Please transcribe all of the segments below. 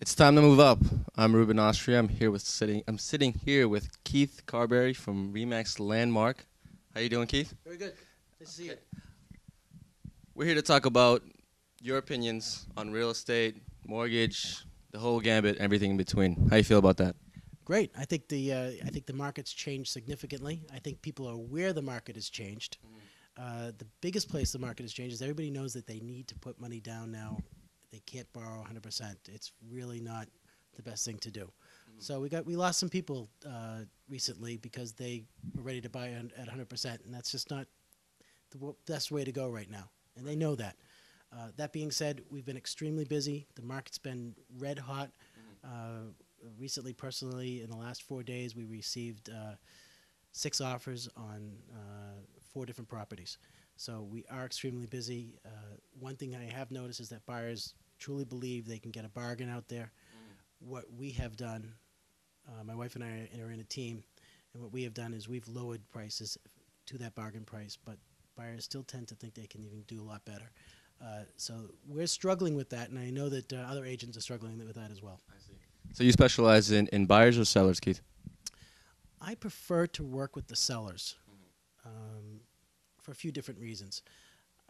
It's time to move up. I'm Ruben Austria. I'm sitting here with Keith Carberry from Remax Landmark. How you doing, Keith? Very good. Nice to see you. We're here to talk about your opinions on real estate, mortgage, the whole gambit, everything in between. How you feel about that? Great. I think the market's changed significantly. I think people are aware the market has changed. The biggest place the market has changed is everybody knows that they need to put money down now. They can't borrow 100%. It's really not the best thing to do. So we lost some people recently because they were ready to buy at 100%, and that's just not the best way to go right now. And they know that. That being said, we've been extremely busy. The market's been red hot. Recently, personally, in the last 4 days, we received 6 offers on 4 different properties. So we are extremely busy. One thing I have noticed is that buyers truly believe they can get a bargain out there. What we have done, my wife and I are in a team, and what we have done is we've lowered prices to that bargain price, but buyers still tend to think they can even do a lot better. So we're struggling with that, and I know that other agents are struggling with that as well. I see. So you specialize in buyers or sellers, Keith? I prefer to work with the sellers for a few different reasons.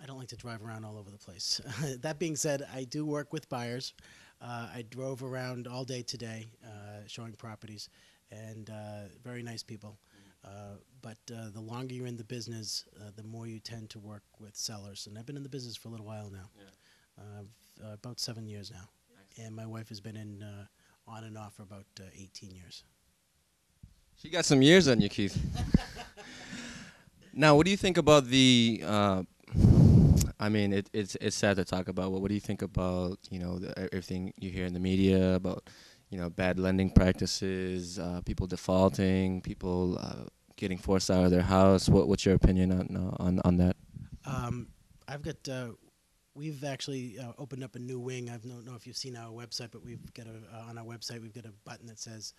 I don't like to drive around all over the place. That being said, I do work with buyers. I drove around all day today showing properties, and very nice people. But the longer you're in the business, the more you tend to work with sellers. And I've been in the business for a little while now, about 7 years now. Excellent. And my wife has been in on and off for about 18 years. She got some years on you, Keith. Now, what do you think about the? I mean, it's sad to talk about. But what do you think about everything you hear in the media about bad lending practices, people defaulting, people getting forced out of their house? What's your opinion on that? I've got. We've actually opened up a new wing. I don't know if you've seen our website, but we've got on our website we've got a button that says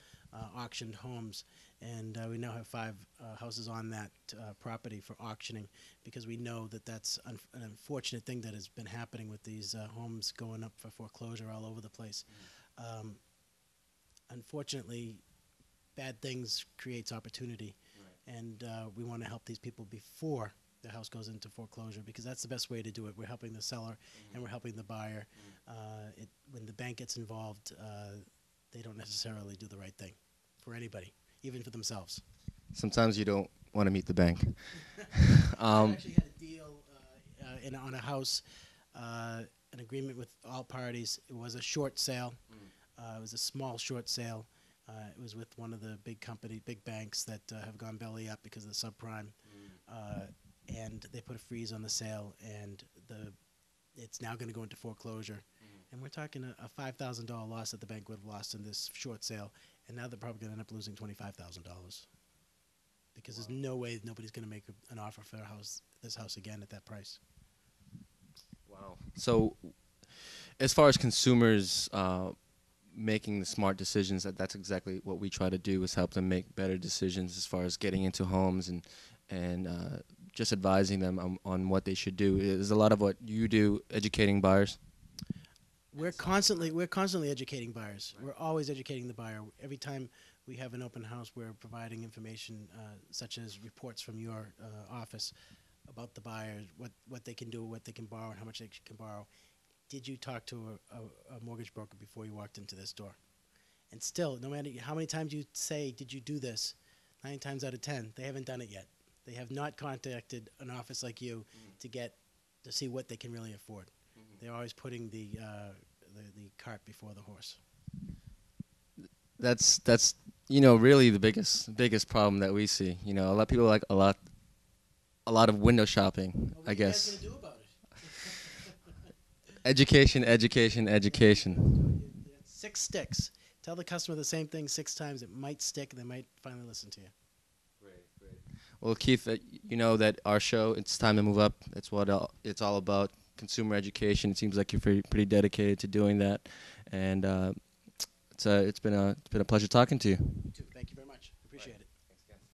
auctioned homes, and we now have 5 houses on that property for auctioning because we know that that's an unfortunate thing that has been happening with these homes going up for foreclosure all over the place. Unfortunately, bad things creates opportunity, and we want to help these people before the house goes into foreclosure because that's the best way to do it. We're helping the seller and we're helping the buyer. When the bank gets involved, they don't necessarily do the right thing for anybody, even for themselves. Sometimes you don't want to meet the bank. I actually had a deal on a house, an agreement with all parties. It was a short sale. It was a small short sale. It was with one of the big banks that have gone belly up because of the subprime. And they put a freeze on the sale, and it's now going to go into foreclosure. And we're talking a $5,000 loss that the bank would have lost in this short sale, and now they're probably going to end up losing $25,000 because there's no way nobody's going to make an offer for this house again at that price. Wow. So as far as consumers making the smart decisions, that's exactly what we try to do, is help them make better decisions as far as getting into homes and just advising them on what they should do. Is a lot of what you do educating buyers? We're constantly educating buyers. Right. We're always educating the buyer. Every time we have an open house, we're providing information such as reports from your office about the buyer, what they can do, what they can borrow, and how much they can borrow. Did you talk to a mortgage broker before you walked into this door? And still, no matter how many times you say, did you do this, 9 times out of 10, they haven't done it yet. They have not contacted an office like you to see what they can really afford. They're always putting the cart before the horse. That's really the biggest problem that we see. A lot of people like a lot of window shopping. What I guess. What are you guys gonna do about it? Education. 6 sticks. Tell the customer the same thing 6 times. It might stick, and they might finally listen to you. Great. Well, Keith, you know that our show, It's Time to Move Up, it's what it's all about, consumer education. It seems like you're pretty dedicated to doing that, and it's been a pleasure talking to you. You too. Thank you.